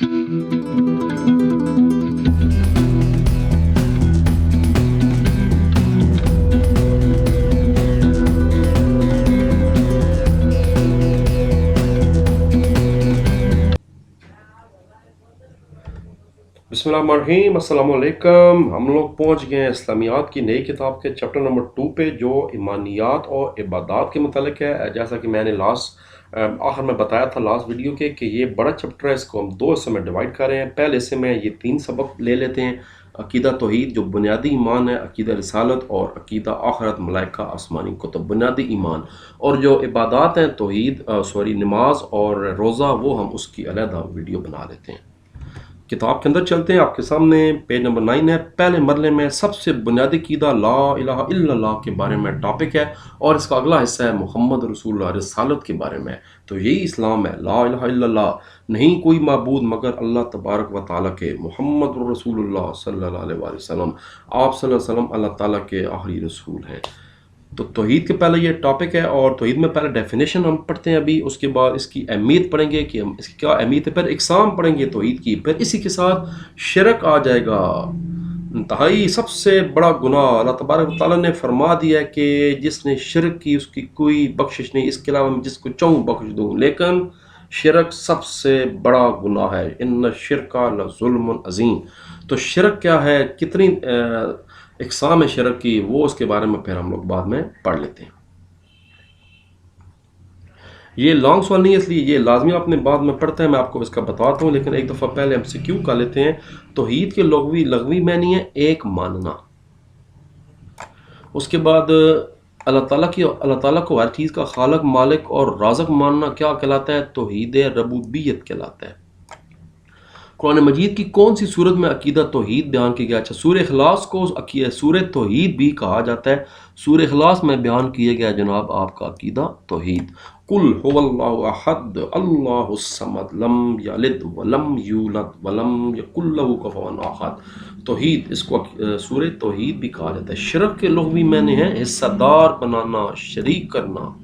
बिस्मिल्लाहिर्रहमानिर्रहीम, अस्सलाम वालेकुम। हम लोग पहुंच गए हैं इस्लामियात की नई किताब के चैप्टर नंबर 2 पे, जो ईमानियात और इबादात के मुतालिक है। जैसा कि मैंने आखिर में बताया था लास्ट वीडियो के कि ये बड़ा चैप्टर है, इसको हम दो हिस्से में डिवाइड कर रहे हैं। पहले हिस्से में ये 3 सबक ले लेते हैं: अकीदा तौहीद जो बुनियादी ईमान है, अकीदा रिसालत और अकीदा आखिरत मलाइका आसमानी कुतुब बुनियादी ईमान। और जो इबादात हैं तौहीद नमाज और रोज़ा, वो हम उसकी अलहदा वीडियो बना लेते हैं। किताब के अंदर चलते हैं। आपके सामने पेज नंबर 9 है। पहले मरले में सबसे बुनियादी कीदा ला इलाहा इल्लल्लाह के बारे में टॉपिक है, और इसका अगला हिस्सा है मोहम्मद रसूलुल्लाह रिसालत के बारे में। तो यही इस्लाम है, ला इलाहा इल्लल्लाह, नहीं कोई माबूद मगर अल्लाह तबारक व ताला के, मोहम्मद रसूलुल्लाह सल्लल्लाहु अलैहि वसल्लम, आप सल्लल्लाहु अलैहि वसल्लम अल्लाह ताला के आखिरी रसूल हैं। तो तौहीद के पहले ये टॉपिक है, और तौहीद में पहले डेफिनेशन हम पढ़ते हैं अभी, उसके बाद इसकी अहमियत पढ़ेंगे कि हम इसकी क्या अहमियत है, फिर इकसाम पढ़ेंगे तौहीद की, फिर इसी के साथ शिरक आ जाएगा। इंतहाई सबसे बड़ा गुनाह अल्लाह तबारक व तआला ने फरमा दिया है कि जिसने शिरक की उसकी कोई बख्शिश नहीं, इसके अलावा मैं जिसको चाहूँ बख्श दूँ, लेकिन शिरक सबसे बड़ा गुनाह है। इन्न शिरका लज़ुल्मुन अज़ीम। तो शिरक क्या है, कितनी इकसाम है शिरक की, वो उसके बारे में फिर हम लोग बाद में पढ़ लेते हैं। ये लॉन्ग सवाल नहीं है, इसलिए ये लाजमी अपने बाद में पढ़ते हैं, मैं आपको इसका बताता हूँ, लेकिन एक दफ़ा पहले MCQ कर लेते हैं। तौहीद के लगवी मैनी है एक मानना, उसके बाद अल्लाह ताला को हर चीज़ का खालक मालिक और राज़क मानना क्या कहलाता है, तौहीद रबूबियत कहलाता है। कुरान मजीद की कौन सी सूरत में अकीदा तौहीद बयान किया गया? अच्छा, सूरह इखलास को सूरह तौहीद भी कहा जाता है। सूरह इखलास में बयान किया गया जनाब आपका अकीदा तौहीद। कुल हुवल्लाहु अहद अल्लाहुस समद लम यलिद वलम यूलद वलम यकुल लहू कुफुवन अहद। तौहीद, इसको सूरह तौहीद भी कहा जाता है। शिरक के लुग़वी माने हैं हिस्सेदार बनाना, शरीक करना।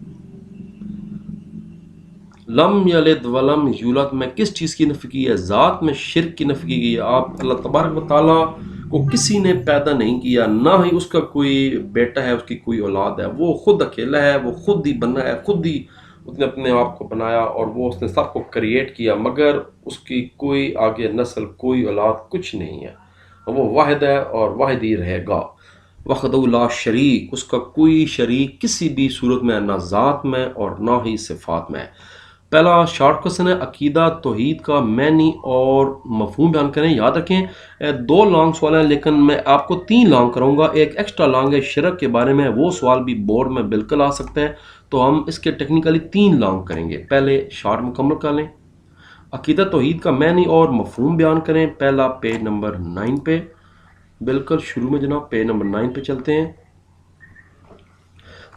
लम यलिद वलम यूलद में किस चीज़ की नफ़ी की है? ज़ात में शिरक की नफ़ी की गई है। आप अल्लाह तबारक व तआला को किसी ने पैदा नहीं किया, ना ही उसका कोई बेटा है, उसकी कोई औलाद है। वो खुद अकेला है, वो खुद ही बना है, खुद ही उसने अपने आप को बनाया, और वो उसने सबको क्रिएट किया, मगर उसकी कोई आगे नस्ल, कोई औलाद कुछ नहीं है। वो वाहिद है और वाहिद ही रहेगा। वहदहू ला शरीक, उसका कोई शरीक किसी भी सूरत में, ना ज़ात में और ना ही सिफ़ात में। पहला शॉर्ट क्वेश्चन है, अकीदा तौहीद का मैनी और मफहूम बयान करें। याद रखें 2 लॉन्ग सवाल हैं, लेकिन मैं आपको 3 लॉन्ग करूंगा। एक एक्स्ट्रा लॉन्ग है शिरक के बारे में, वो सवाल भी बोर्ड में बिल्कुल आ सकता है, तो हम इसके टेक्निकली 3 लॉन्ग करेंगे। पहले शॉर्ट मुकम्मल कर लें। अकीदा तौहीद का मैनी और मफहूम बयान करें। पहला पेज नंबर 9 पे, बिल्कुल शुरू में जनाब, पेज नंबर 9 पे चलते हैं।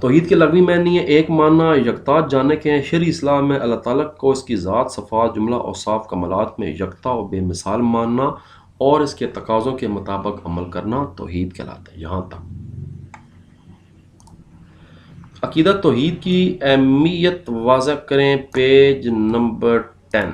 तौहीद के लगवी मैनी है एक मानना, यकतात जानने के हैं। शरई इस्लाम में अल्लाह ताला को इसकी ज़ात, सफ़ात, जुमला और साफ कमालात में यकता और बेमिसाल मानना, और इसके तकाज़ों के मुताबिक अमल करना तौहीद कहलाता है। यहाँ तक अकीदा तौहीद की अहमियत वाज़ह करें, पेज नंबर 10।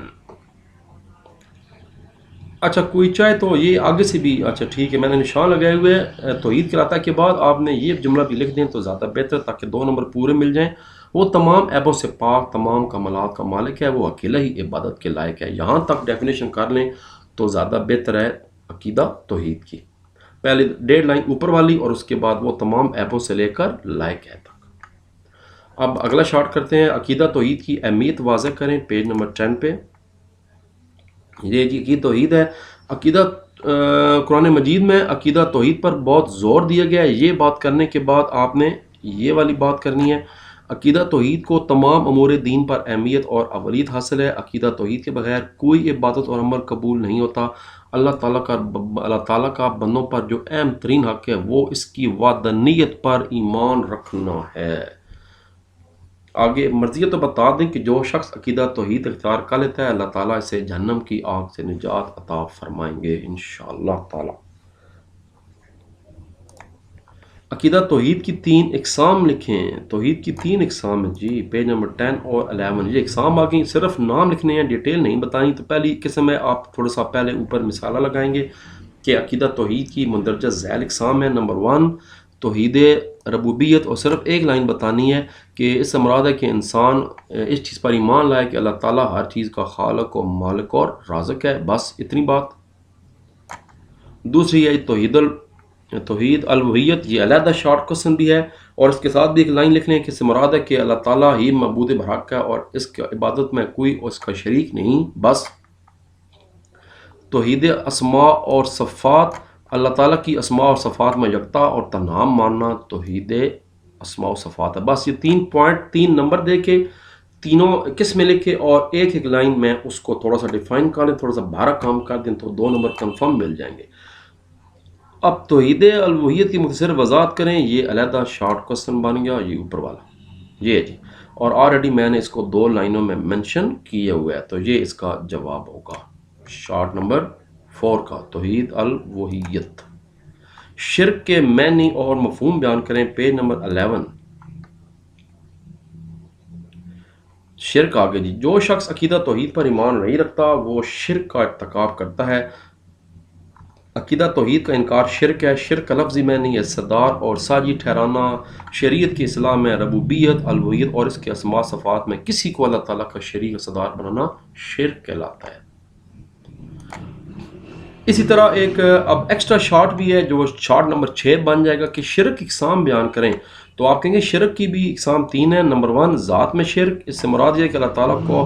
अच्छा, कोई चाहे तो ये आगे से भी, अच्छा ठीक है, मैंने निशान लगाए हुए हैं। तौहीद कहलाता के बाद आपने ये जुमला भी लिख दें तो ज़्यादा बेहतर, ताकि 2 नंबर पूरे मिल जाएं। वो तमाम ऐबों से पाक, तमाम कमालात का मालिक है, वो अकेला ही इबादत के लायक है। यहाँ तक डेफिनेशन कर लें तो ज़्यादा बेहतर है अकीदा तौहीद की। पहले 1.5 लाइन ऊपर वाली, और उसके बाद वो तमाम ऐबों से लेकर लायक है तक। अब अगला शार्ट करते हैं, अकीदा तौहीद की अहमियत वाज़ह करें, पेज नंबर 10 पे। ये जी की तौहीद है। अकीदा कुरान मजीद में अकीदा तौहीद पर बहुत ज़ोर दिया गया है। ये बात करने के बाद आपने ये वाली बात करनी है, अकीदा तौहीद को तमाम अमूर दीन पर अहमियत और अवलियत हासिल है। अकीदा तौहीद के बगैर कोई इबादत और अमल कबूल नहीं होता। अल्लाह ताला का बंदों पर जो अहम तरीन हक़ है, वो इसकी वादनीयत पर ईमान रखना है। आगे मर्ज़ी तो बता दें कि जो शख्स अकीदा तौहीद इख्तियार कर लेता है, अल्लाह ताला इसे जहन्नम की आग से निजात अता फरमाएंगे इंशाअल्लाह ताला। अकीदा तौहीद की 3 इकसाम लिखें। तौहीद की 3 इकसाम है जी, पेज नंबर 10 और 11। ये इकसाम आ गई, सिर्फ नाम लिखने हैं, डिटेल नहीं बतानी। तो पहली किस्म है, आप थोड़ा सा पहले ऊपर मिसाला लगाएंगे कि अकीदा तौहीद की मंदरजा झैल इकसाम है। नंबर 1 तौहीद रबूबियत, और सिर्फ एक लाइन बतानी है कि इससे मुराद है कि इंसान इस चीज़ पर ईमान लाए कि अल्लाह ताला हर चीज़ का खालिक और मालिक और राज़िक है, बस इतनी बात। दूसरी है तौहीद अलवहियत, ये अलहदा शॉर्ट क्वेश्चन भी है, और इसके साथ भी एक लाइन लिख लें कि इससे मुराद है कि अल्लाह ताला ही मबूद बहक है और इसकी इबादत में कोई उसका शरीक नहीं, बस। तौहीद अस्मा और सफ़ात, अल्लाह ताला की अस्मा और सफ़ात में यकता और तन्हाम मानना तौहीद अस्मा और सफ़ात है, बस। ये 3 पॉइंट 3 नंबर दे के तीनों किस्में लिखे और एक एक लाइन में उसको थोड़ा सा डिफाइन कर लें, थोड़ा सा बारह काम कर दें तो 2 नंबर कंफर्म मिल जाएंगे। अब तौहीद अलवहियत की मुख्तसर वजाहत करें, ये अलहदा शॉर्ट क्वेश्चन बन गया, ये ऊपर वाला ये जी, और ऑलरेडी मैंने इसको 2 लाइनों में मेंशन किया हुआ है, तो ये इसका जवाब होगा शॉर्ट नंबर 4 का, तौहीद अलवहियत। शिर्क के मैनी और मफहूम बयान करें, पेज नंबर 11। शिर्क आगे जी, जो शख्स अकीदा तौहीद पर ईमान नहीं रखता वो शिर्क का इर्तिकाब करता है। अकीदा तौहीद का इनकार शिर्क है। शिर्क का लफ्ज़ी मैनी है सरदार और साजी ठहराना। शरीयत की इस्लाह में रबूबियत अलवहियत और इसके अस्मा सफ़ात में किसी को अल्लाह ताला का शरीक सरदार बनाना शिर्क कहलाता है। इसी तरह एक अब एक्स्ट्रा शॉर्ट भी है जो शॉर्ट नंबर 6 बन जाएगा कि शिर्क की इकसाम बयान करें, तो आप कहेंगे शिर्क की भी इकसाम 3 है। नंबर 1 ज़ात में शिर्क, इससे मुराद है कि अल्लाह ताला को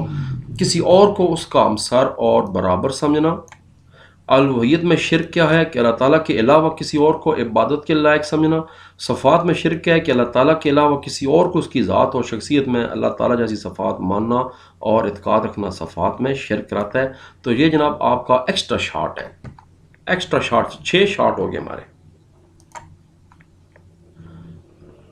किसी और को उसका हमसर और बराबर समझना। अलवहियत में शिर्क क्या है कि अल्लाह ताला के अलावा किसी और को इबादत के लायक समझना। सफ़ात में शिर्क क्या है कि अल्लाह ताला के अलावा किसी और को उसकी ज़ात और शख्सियत में अल्लाह ताला जैसी सफ़ात मानना और इत्क़ाद रखना सफ़ात में शिर्क कराता है। तो ये जनाब आपका एक्स्ट्रा शॉर्ट है। एक्स्ट्रा शॉर्ट 6 शॉर्ट हो गए हमारे।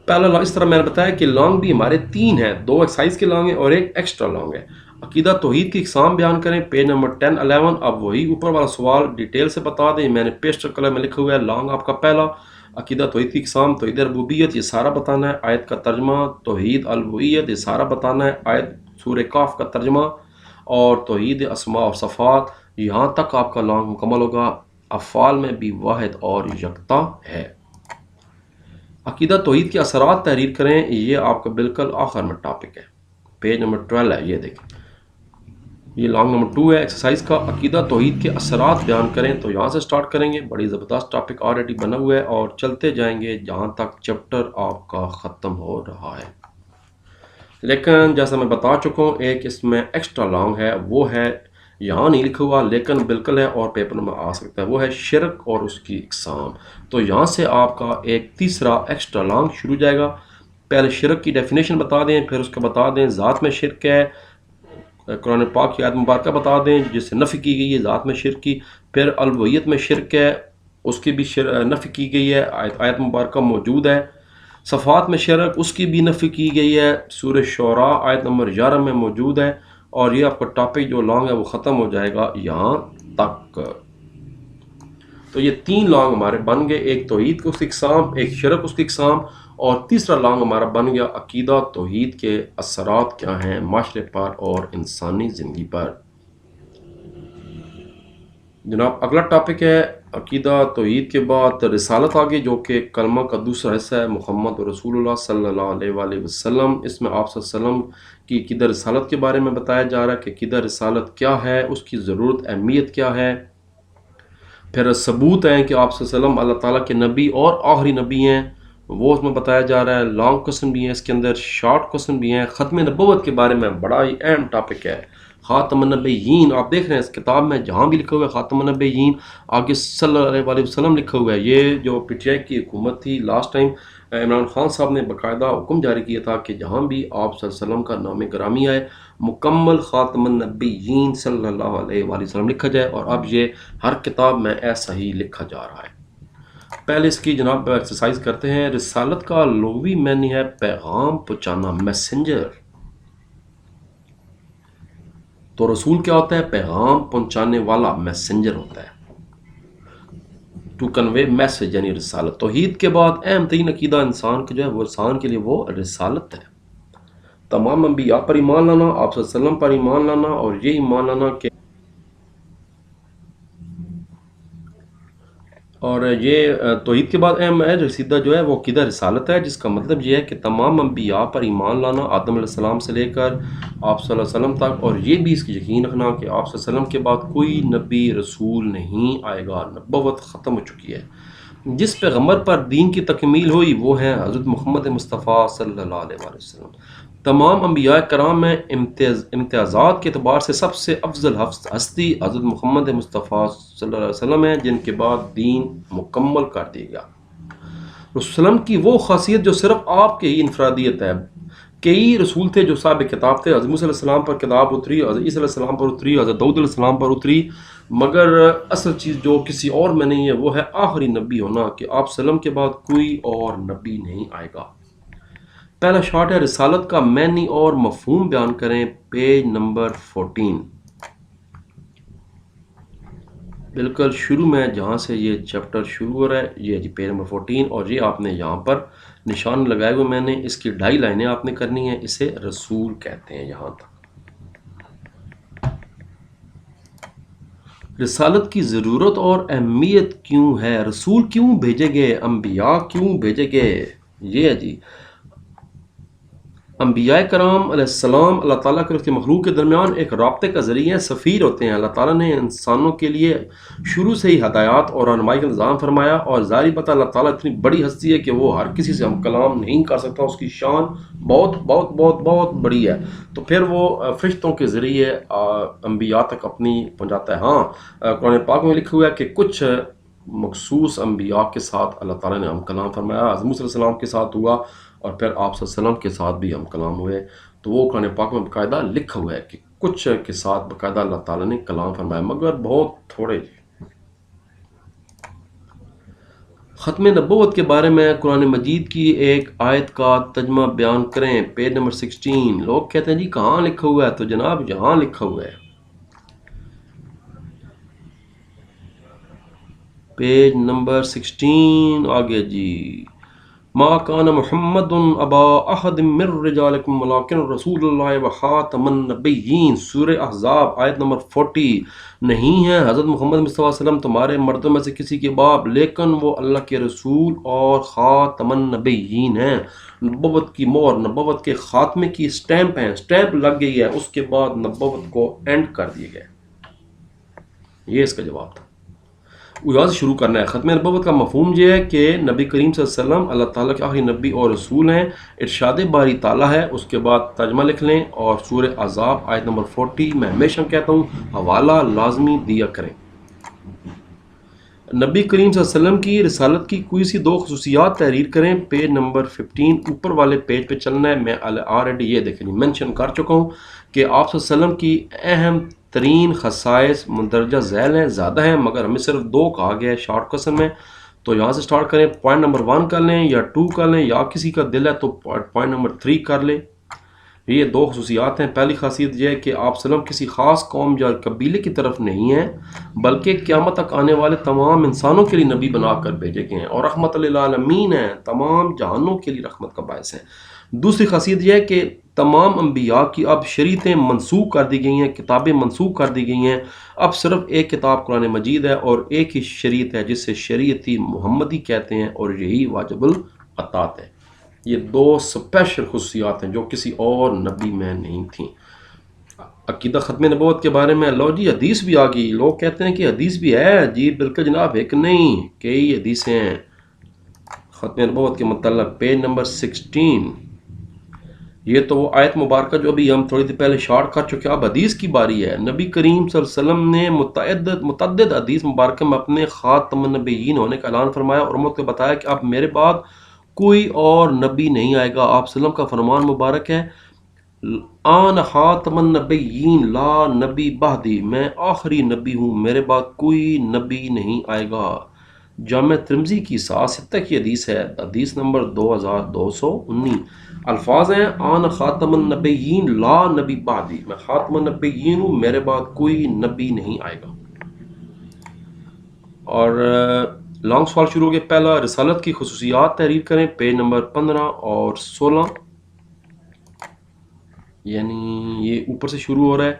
पहला इस तरह मैंने बताया कि लॉन्ग भी हमारे 3 हैं, 2 एक्साइज के लॉन्ग हैं और एक एक्स्ट्रा लॉन्ग है। अकीदा तौहीद की इकसाम बयान करें, पेज नंबर 10 11। अब वही ऊपर वाला सवाल डिटेल से बता दें, मैंने पेस्टर कलर में लिखा हुआ है। लॉन्ग आपका पहला अकीदा तौहीद की इकसाम, तौहीद रबूबियत, ये सारा बताना है। आयत का तर्जमा तौहीद अलवहियत, ये सारा बताना है। आयत सूरह काफ का तर्जमा और तौहीद अस्मा और सफ़ात, यहाँ तक आपका लॉन्ग मुकम्मल होगा। अफ़ाल में भी वाहिद और यकता है। अकीदा तौहीद के असरात तहरीर करें, ये आपका बिल्कुल आखिर में टॉपिक है, पेज नंबर 12 है। ये देखें, ये लॉन्ग नंबर 2 है एक्सरसाइज का। अकीदा तौहीद के असरात बयान करें, तो यहाँ से स्टार्ट करेंगे। बड़ी ज़बरदस्त टॉपिक ऑलरेडी बना हुआ है और चलते जाएंगे जहाँ तक चैप्टर आपका ख़त्म हो रहा है। लेकिन जैसा मैं बता चुका हूँ, एक इसमें एक्स्ट्रा लॉन्ग है, वो है यहाँ नहीं लिखा हुआ लेकिन बिल्कुल है और पेपर में आ सकता है, वो है शिरक और उसकी इकसाम। तो यहाँ से आपका एक तीसरा एक्स्ट्रा लॉन्ग शुरू जाएगा। पहले शिरक की डेफिनेशन बता दें, फिर उसका बता दें ज़ात में शिरक है, कुरान पाक की आयत मुबारक बता दें जिससे नफ़ी की गई है ज़ात में शिरक की। फिर अलवहियत में शिरक है, उसकी भी नफ़ी की गई है, आयत मुबारक मौजूद है। सफ़ात में शिरक, उसकी भी नफ़ी की गई है, सूरह शुरा आयत नंबर 11 में मौजूद है। और ये आपका टॉपिक जो लॉन्ग है वो ख़त्म हो जाएगा यहाँ तक। तो ये 3 लॉन्ग हमारे बन गए, एक तौहीद की उसकी इकसाम, एक शिरक उसकी इकसाम, और तीसरा लॉन्ग हमारा बन गया अकीदा तौहीद के असरात क्या हैं माशरे पर और इंसानी ज़िंदगी पर। जनाब अगला टॉपिक है अकीदा तौहीद के बाद रिसालत आगे, जो कि कलमा का दूसरा हिस्सा है, मुहम्मद रसूलुल्लाह सल्लल्लाहु अलैहि वसल्लम। इसमें आप सल्लम की अकीदा रिसालत के बारे में बताया जा रहा है कि अकीदा रिसालत क्या है, उसकी ज़रूरत अहमियत क्या है। फिर सबूत हैं कि आप सल्लम अल्लाह ताला के नबी और आखिरी नबी हैं, वो उसमें बताया जा रहा है। लॉन्ग क्वेश्चन भी हैं इसके अंदर, शॉर्ट क्वेश्चन भी हैं। ख़त्म नबूवत के बारे में बड़ा ही अहम टॉपिक है। ख़ातमुन नबिय्यीन आप देख रहे हैं इस किताब में, जहाँ भी लिखा हुआ है ख़ातमुन नबिय्यीन, आगे सल्लल्लाहु अलैहि वसल्लम लिखा हुआ है। ये जो पीटीआई की हुकूमत थी लास्ट टाइम, इमरान खान साहब ने बाकायदा हुक्म जारी किया था कि जहाँ भी आप सल्लम का नाम ग्रामी आए, मुकम्मल ख़ातमुन नबिय्यीन सल्लल्लाहु अलैहि वसल्लम लिखा जाए। और अब ये हर किताब में ऐसा ही लिखा जा रहा है। पहले इसकी जनाब एक्सरसाइज करते हैं। रिसालत का लुग़वी मानी है पैगाम पहुँचाना, मैसेंजर। तो रसूल क्या होता है? पैगाम पहुंचाने वाला, मैसेंजर होता है। ٹو کنوے میسج یعنی رسالت. توحید کے بعد اہم ترین عقیدہ انسان کا جو ہے وہ انسان کے لیے وہ رسالت ہے. تمام انبیاء پر ایمان لانا، آپ صلی اللہ علیہ وسلم پر ایمان لانا، اور یہ ایمان لانا کہ اور یہ توحید کے بعد اہم ہے رسیدہ جو ہے وہ عقیدہ رسالت ہے، جس کا مطلب یہ ہے کہ تمام انبیاء پر ایمان لانا، آدم علیہ السلام سے لے کر آپ صلی اللہ علیہ وسلم تک، اور یہ بھی اس کی یقین رکھنا کہ آپ صلی اللہ علیہ وسلم کے بعد کوئی نبی رسول نہیں آئے گا، نبوت ختم ہو چکی ہے. جس پیغمبر پر دین کی تکمیل ہوئی وہ ہے حضرت محمد مصطفیٰ صلی اللہ علیہ وسلم. تمام انبیاء کرام میں امتیازات کے اعتبار سے سب سے افضل ہستی حضرت محمد مصطفیٰ صلی اللہ علیہ وسلم ہے، جن کے بعد دین مکمل کر دیا گیا. رسول اللہ کی وہ خاصیت جو صرف آپ کے ہی انفرادیت ہے. کئی رسول تھے جو صاحب کتاب تھے، حضرت موسیٰ علیہ السلام پر کتاب اتری، حضرت عیسیٰ علیہ السلام پر اتری، حضرت داؤد علیہ السلام پر اتری، مگر اصل چیز جو کسی اور میں نہیں ہے وہ ہے آخری نبی ہونا، کہ آپ وسلم کے بعد کوئی اور نبی نہیں آئے گا. پہلا شارٹ ہے رسالت کا معنی اور مفہوم بیان کریں، پیج نمبر 14. بالکل شروع میں جہاں سے یہ چیپٹر شروع ہو رہا ہے یہ جی پیج نمبر 14، اور یہ آپ نے یہاں پر نشان لگائے ہوئے میں نے، اس کی 2.5 لائنیں آپ نے کرنی ہیں. اسے رسول کہتے ہیں. یہاں تک رسالت کی ضرورت اور اہمیت کیوں ہے، رسول کیوں بھیجے گئے، انبیاء کیوں بھیجے گئے. یہ ہے جی انبیاء کرام علیہ السلام اللہ تعالیٰ کے اس کے مخلوق کے درمیان ایک رابطے کا ذریعہ سفیر ہوتے ہیں. اللہ تعالیٰ نے انسانوں کے لیے شروع سے ہی ہدایات اور رہنمائی کا نظام فرمایا، اور ظاہری بات اللہ تعالیٰ اتنی بڑی ہستی ہے کہ وہ ہر کسی سے ہم کلام نہیں کر سکتا، اس کی شان بہت بہت بہت بہت بڑی ہے. تو پھر وہ فرشتوں کے ذریعے انبیاء تک اپنی پہنچاتا ہے. ہاں قرآن پاک میں لکھا ہوا ہے کہ کچھ مخصوص انبیاء کے ساتھ اللہ تعالیٰ نے ہم کلام فرمایا. حضرت موسیٰ علیہ السلام کے ساتھ ہوا، اور پھر آپ صلی اللہ علیہ وسلم کے ساتھ بھی ہم کلام ہوئے. تو وہ قرآن پاک میں باقاعدہ لکھا ہوا ہے کہ کچھ کے ساتھ باقاعدہ اللہ تعالیٰ نے کلام فرمایا، مگر بہت تھوڑے. ختم نبوت کے بارے میں قرآن مجید کی ایک آیت کا ترجمہ بیان کریں، پیج نمبر 16. لوگ کہتے ہیں جی کہاں لکھا ہوا ہے، تو جناب یہاں لکھا ہوا ہے، پیج نمبر 16 آگے جی. ما کان محمد ابا احد من رجالکم ولکن رسول اللہ وخاتم النبیین. سورہ احزاب آیت نمبر 40. نہیں ہے حضرت محمد صلی اللہ علیہ وسلم تمہارے مردوں میں سے کسی کے باپ، لیکن وہ اللہ کے رسول اور خاتم النبیین ہیں. نبوت کی مہر، نبوت کے خاتمے کی سٹیمپ ہے، سٹیمپ لگ گئی ہے، اس کے بعد نبوت کو اینڈ کر دیے گئے. یہ اس کا جواب تھا. یہاں سے شروع کرنا ہے. ختم نبوت کا مفہوم یہ ہے کہ نبی کریم صلی اللہ علیہ وسلم اللہ تعالیٰ کے آخری نبی اور رسول ہیں. ارشاد باری تعالیٰ ہے. اس کے بعد ترجمہ لکھ لیں، اور سورہ احزاب آیت نمبر 40. میں ہمیشہ کہتا ہوں حوالہ لازمی دیا کریں. نبی کریم صلی اللہ علیہ وسلم کی رسالت کی کوئی سی 2 خصوصیات تحریر کریں، پیج نمبر 15. اوپر والے پیج پہ چلنا ہے. میں آلریڈی یہ دیکھیں مینشن کر چکا ہوں کہ آپ صلی اللہ علیہ وسلم کی اہم ترین خصائص مندرجہ ذیل ہیں، زیادہ ہیں مگر ہمیں صرف 2 کہا گیا ہے شارٹ کوسچن میں. تو یہاں سے سٹارٹ کریں. پوائنٹ نمبر 1 کر لیں یا 2 کر لیں، یا کسی کا دل ہے تو پوائنٹ نمبر 3 کر لیں. یہ 2 خصوصیات ہیں. پہلی خاصیت یہ ہے کہ آپ صلی اللہ علیہ وسلم کسی خاص قوم یا قبیلے کی طرف نہیں ہیں، بلکہ قیامت تک آنے والے تمام انسانوں کے لیے نبی بنا کر بھیجے گئے ہیں، اور رحمت للعالمین ہیں، تمام جہانوں کے لیے رحمت کا باعث ہیں. دوسری خاصیت یہ ہے کہ تمام انبیاء کی اب شریعتیں منسوخ کر دی گئی ہیں، کتابیں منسوخ کر دی گئی ہیں. اب صرف ایک کتاب قرآن مجید ہے، اور ایک ہی شریعت ہے جسے شریعتی محمدی کہتے ہیں، اور یہی واجب الاطاعت ہے. یہ 2 سپیشل خصوصیات ہیں جو کسی اور نبی میں نہیں تھیں. عقیدہ ختم نبوت کے بارے میں لو جی حدیث بھی آ گئی. لوگ کہتے ہیں کہ حدیث بھی ہے. جی بالکل جناب، ایک نہیں کئی حدیثیں ہیں ختم نبوت کے متعلق. Page number 16. یہ تو وہ آیت مبارکہ جو ابھی ہم تھوڑی دیر پہلے شارٹ کر چکے. اب حدیث کی باری ہے. نبی کریم صلی اللہ علیہ وسلم نے متعدد حدیث مبارکہ میں اپنے خاتم النبیین ہونے کا اعلان فرمایا، اور امت کو بتایا کہ اب میرے بعد کوئی اور نبی نہیں آئے گا. آپ صلی اللہ علیہ وسلم کا فرمان مبارک ہے، آن خاتم النبیین لا نبی بعدی، میں آخری نبی ہوں، میرے بعد کوئی نبی نہیں آئے گا. جامع ترمذی کی 7 کی حدیث ہے، حدیث نمبر 2219. الفاظ ہیں آن خاتم النبیین لا نبی بعدی، میں خاتم النبیین ہوں، میرے بعد کوئی نبی نہیں آئے گا. اور لانگ سوال شروع ہو گیا. پہلا، رسالت کی خصوصیات تحریر کریں. پیج نمبر 15 اور 16. یعنی یہ اوپر سے شروع ہو رہا ہے,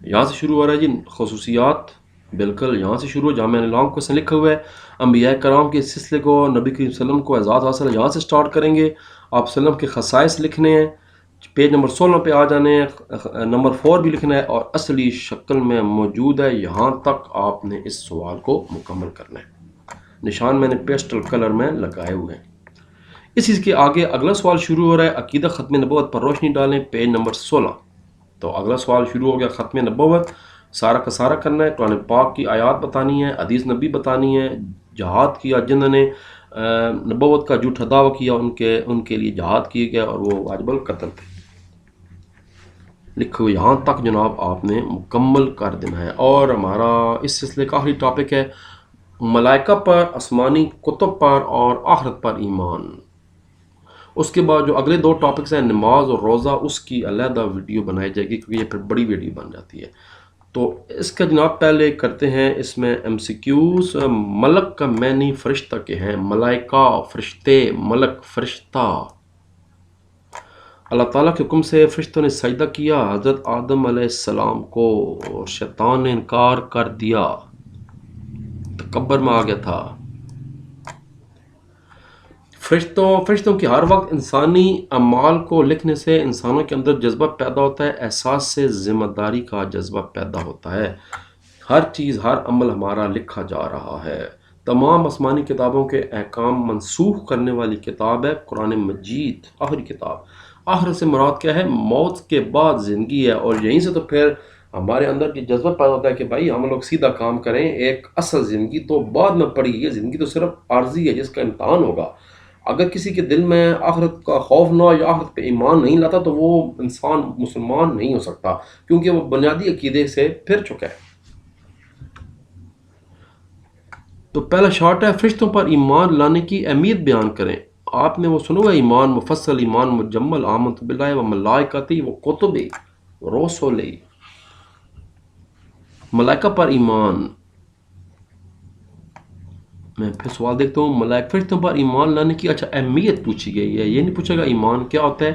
یہاں سے شروع ہو رہا ہے جی. خصوصیات بالکل یہاں سے شروع ہو جہاں میں نے لانگ کوسچن لکھا ہوا ہے. انبیاء کرام کے سلسلے کو, نبی کریم صلی اللہ علیہ وسلم کو اعزاز حاصل ہے, یہاں سے سٹارٹ کریں گے. آپ صلی اللہ علیہ وسلم کے خصائص لکھنے ہیں, پیج نمبر 16 پہ آ جانے ہیں. نمبر 4 بھی لکھنا ہے اور اصلی شکل میں موجود ہے, یہاں تک آپ نے اس سوال کو مکمل کرنا ہے. نشان میں نے پیسٹل کلر میں لگائے ہوئے ہیں. اس چیز کے آگے اگلا سوال شروع ہو رہا ہے, عقیدہ ختم نبوت پر روشنی ڈالیں. Page number 16. تو اگلا سوال شروع ہو گیا, ختم نبوت سارا کا سارا کرنا ہے. قرآن پاک کی آیات بتانی ہے, حدیث نبی بتانی ہے. جہاد کیا جنہوں نے نبوت کا جھوٹا دعویٰ کیا, ان کے لیے جہاد کیے گیا اور وہ واجب القتل تھے. لکھو یہاں تک جناب آپ نے مکمل کر دینا ہے. اور ہمارا اس سلسلے کا آخری ٹاپک ہے ملائکہ پر, آسمانی کتب پر اور آخرت پر ایمان. اس کے بعد جو اگلے 2 ٹاپکس ہیں, نماز اور روزہ, اس کی علیحدہ ویڈیو بنائی جائے گی کیونکہ یہ پھر بڑی ویڈیو بن جاتی ہے. تو اس کا جناب پہلے کرتے ہیں اس میں ایم سی کیوز. ملک کا معنی فرشتہ کے ہیں. ملائکہ فرشتے, ملک فرشتہ. اللہ تعالیٰ کے حکم سے فرشتوں نے سجدہ کیا حضرت آدم علیہ السلام کو, اور شیطان نے انکار کر دیا, تکبر میں آ گیا تھا. فرشتوں کی ہر وقت انسانی اعمال کو لکھنے سے انسانوں کے اندر جذبہ پیدا ہوتا ہے, احساس سے ذمہ داری کا جذبہ پیدا ہوتا ہے. ہر چیز, ہر عمل ہمارا لکھا جا رہا ہے. تمام آسمانی کتابوں کے احکام منسوخ کرنے والی کتاب ہے قرآن مجید, آخری کتاب. آخر سے مراد کیا ہے؟ موت کے بعد زندگی ہے. اور یہیں سے تو پھر ہمارے اندر کی جذبہ پیدا ہوتا ہے کہ بھائی ہم لوگ سیدھا کام کریں, ایک اصل زندگی تو بعد میں پڑی. یہ زندگی تو صرف عارضی ہے جس کا امتحان ہوگا. اگر کسی کے دل میں آخرت کا خوف نہ ہو یا آخرت پہ ایمان نہیں لاتا تو وہ انسان مسلمان نہیں ہو سکتا, کیونکہ وہ بنیادی عقیدے سے پھر چکا ہے. تو پہلا شارٹ ہے, فرشتوں پر ایمان لانے کی اہمیت بیان کریں. آپ نے وہ سنو گا, ایمان مفصل, ایمان مجمل, آمنت باللہ و ملائکتی و کتبی و رسولی. ملائکہ پر ایمان, میں پھر سوال دیکھتا ہوں. فرشتوں پر ایمان لانے کی اچھا اہمیت پوچھی گئی ہے, یہ نہیں پوچھا گا ایمان کیا ہوتا ہے.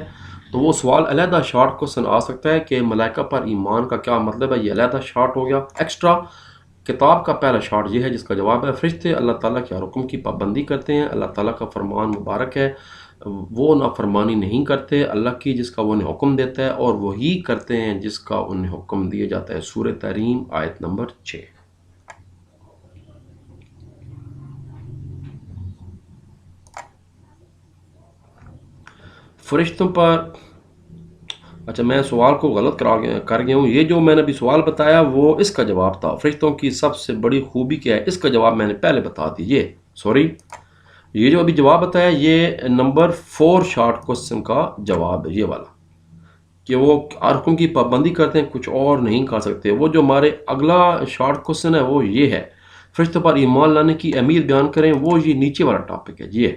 تو وہ سوال علیحدہ شارٹ کوسچن آ سکتا ہے کہ ملائکہ پر ایمان کا کیا مطلب ہے. یہ علیحدہ شارٹ ہو گیا ایکسٹرا. کتاب کا پہلا شارٹ یہ ہے جس کا جواب ہے فرشتے اللہ تعالیٰ کے ہر حکم کی پابندی کرتے ہیں. اللہ تعالیٰ کا فرمان مبارک ہے, وہ نافرمانی نہیں کرتے اللہ کی جس کا وہ انہیں حکم دیتا ہے, اور وہی کرتے ہیں جس کا انہیں حکم دیا جاتا ہے. سورہ تحریم آیت نمبر 6. فرشتوں پر, اچھا میں سوال کو غلط کر گیا ہوں. یہ جو میں نے ابھی سوال بتایا وہ اس کا جواب تھا. فرشتوں کی سب سے بڑی خوبی کیا ہے, اس کا جواب میں نے پہلے بتا دی. یہ جو ابھی جواب بتایا یہ نمبر 4 شارٹ کوسچن کا جواب ہے, یہ والا کہ وہ ہر حکم کی پابندی کرتے ہیں, کچھ اور نہیں کر سکتے. وہ جو ہمارے اگلا شارٹ کوسچن ہے وہ یہ ہے, فرشتوں پر ایمان لانے کی اہمیت بیان کریں. وہ یہ نیچے والا ٹاپک ہے. یہ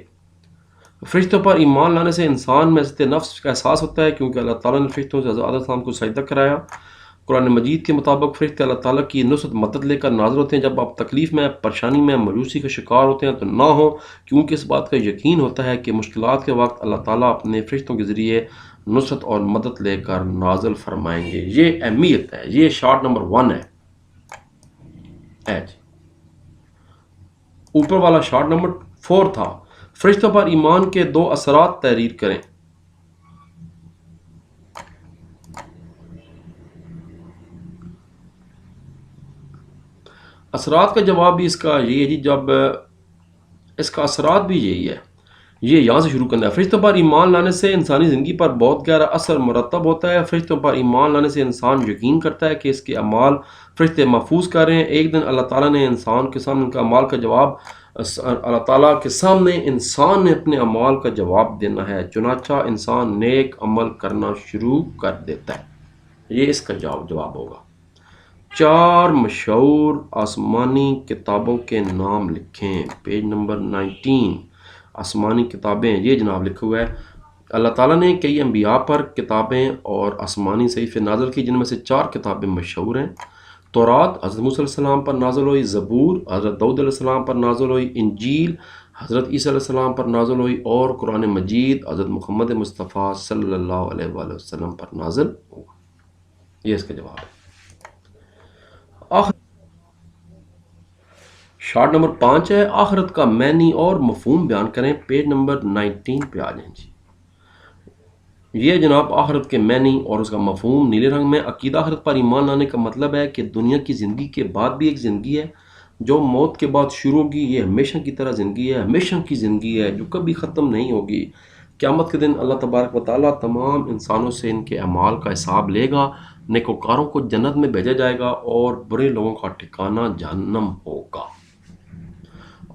فرشتوں پر ایمان لانے سے انسان میں عزت نفس کا احساس ہوتا ہے, کیونکہ اللہ تعالیٰ نے فرشتوں سے حضرت آدم السلام کو سجدہ کرایا. قرآن مجید کے مطابق فرشتے اللہ تعالیٰ کی نصرت مدد لے کر نازل ہوتے ہیں جب آپ تکلیف میں, پریشانی میں, مایوسی کا شکار ہوتے ہیں تو نہ ہو, کیونکہ اس بات کا یقین ہوتا ہے کہ مشکلات کے وقت اللہ تعالیٰ اپنے فرشتوں کے ذریعے نصرت اور مدد لے کر نازل فرمائیں گے. یہ اہمیت ہے, یہ شارٹ نمبر 1 ہے. اوپر والا شارٹ نمبر 4 تھا, فرشتوں پر ایمان کے 2 اثرات تحریر کریں. اثرات کا جواب بھی اس کا یہی ہے جی, جب اس کا اثرات بھی یہی ہے. یہ یہاں سے شروع کرنا ہے. فرشتوں پر ایمان لانے سے انسانی زندگی پر بہت گہرا اثر مرتب ہوتا ہے. فرشتوں پر ایمان لانے سے انسان یقین کرتا ہے کہ اس کے اعمال فرشتے محفوظ کر رہے ہیں. ایک دن اللہ تعالیٰ نے انسان کے سامنے ان کے اعمال کا جواب, اللہ تعالیٰ کے سامنے انسان نے اپنے اعمال کا جواب دینا ہے, چنانچہ انسان نیک عمل کرنا شروع کر دیتا ہے. یہ اس کا جواب ہوگا. 4 مشہور آسمانی کتابوں کے نام لکھیں. Page number 19. آسمانی کتابیں, یہ جناب لکھا ہوا ہے. اللہ تعالیٰ نے کئی انبیاء پر کتابیں اور آسمانی صحیفے نازل کی, جن میں سے 4 کتابیں مشہور ہیں. तौरात हज़रत मूसा अलैहिस्सलाम पर नाज़िल हुई, ज़बूर हज़रत दाऊद अलैहिस्सलाम पर नाज़िल हुई, इंजील हज़रत ईसा अलैहिस्सलाम पर नाज़िल हुई और कुरान मजीद हज़रत मुहम्मद मुस्तफ़ा सल्लल्लाहु अलैहि वसल्लम पर नाज़िल हुआ। ये इसका जवाब है। आखिर शार्ट नंबर 5 है, आखिरत का मैनी और मफहूम बयान करें। पेज नंबर 19 पे आ जाएं जी। ये जनाब आखिरत के मैनी और उसका मफहूम नीले रंग में। अकीदा आखिरत पर ईमान लाने का मतलब है कि दुनिया की ज़िंदगी के बाद भी एक ज़िंदगी है जो मौत के बाद शुरू होगी। ये हमेशा की तरह ज़िंदगी है, हमेशा की ज़िंदगी है जो कभी ख़त्म नहीं होगी। क़यामत के दिन अल्लाह तबारक व तआला तमाम इंसानों से इनके अमाल का हिसाब लेगा। नेकोकारों को जन्नत में भेजा जाएगा और बुरे लोगों का ठिकाना जहन्नम होगा।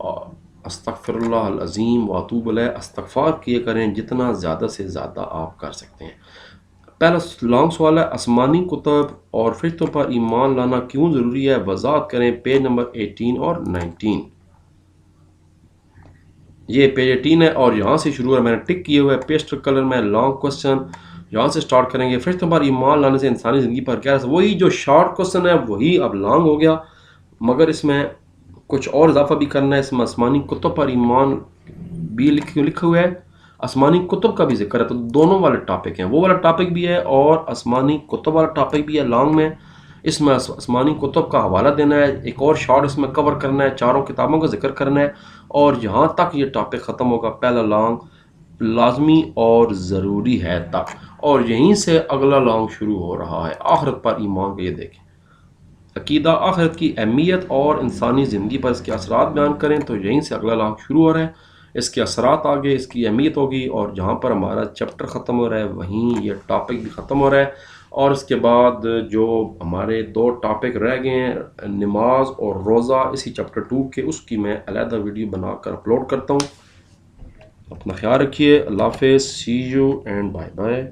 और अस्तगफिरुल्लाह अल अज़ीम व अतूबु अलैह, इस्तग़फ़ार किए करें जितना ज़्यादा से ज़्यादा आप कर सकते हैं। पहला लॉन्ग सवाल है, आसमानी कुतब और फरिश्तों पर ईमान लाना क्यों ज़रूरी है, वज़ाहत करें। पेज नंबर 18 और 19। ये पेज 18 है और यहाँ से शुरू है, मैंने टिक किए हुए पेस्टल कलर में लॉन्ग क्वेश्चन। यहाँ से स्टार्ट करेंगे। फरिश्तों पर ईमान लाने से इंसानी ज़िंदगी पर क्या असर। वही जो शॉर्ट क्वेश्चन है वही अब लॉन्ग हो गया, मगर इसमें कुछ और इजाफा भी करना है। इसमें आसमानी कुतुब पर ईमान भी लिखा हुआ है, आसमानी कुतुब का भी जिक्र है। तो दोनों वाले टॉपिक हैं, वो वाला टॉपिक भी है और आसमानी कुतुब वाला टॉपिक भी है लॉन्ग में। इसमें आसमानी कुतुब का हवाला देना है, एक और शॉर्ट इसमें कवर करना है, चारों किताबों का जिक्र करना है और यहाँ तक ये टॉपिक ख़त्म होगा। पहला लॉन्ग लाजमी और ज़रूरी है तक, और यहीं से अगला लॉन्ग शुरू हो रहा है, आखिरत पर ईमान। ये देखें, अकीदा आखिरत की अहमियत और इंसानी ज़िंदगी पर इसके असरात बयान करें। तो यहीं से अगला लॉन्ग शुरू हो रहा है, इसके असरात आगे इसकी अहमियत होगी, और जहाँ पर हमारा चैप्टर ख़त्म हो रहा है वहीं ये टॉपिक भी ख़त्म हो रहा है। और इसके बाद जो हमारे दो टॉपिक रह गए हैं, नमाज और रोज़ा, इसी चैप्टर 2 के, उसकी मैं अलहदा वीडियो बनाकर अपलोड करता हूँ। अपना ख्याल रखिए। अल्लाह हाफ़िज़, सी यू एंड बाय बाय।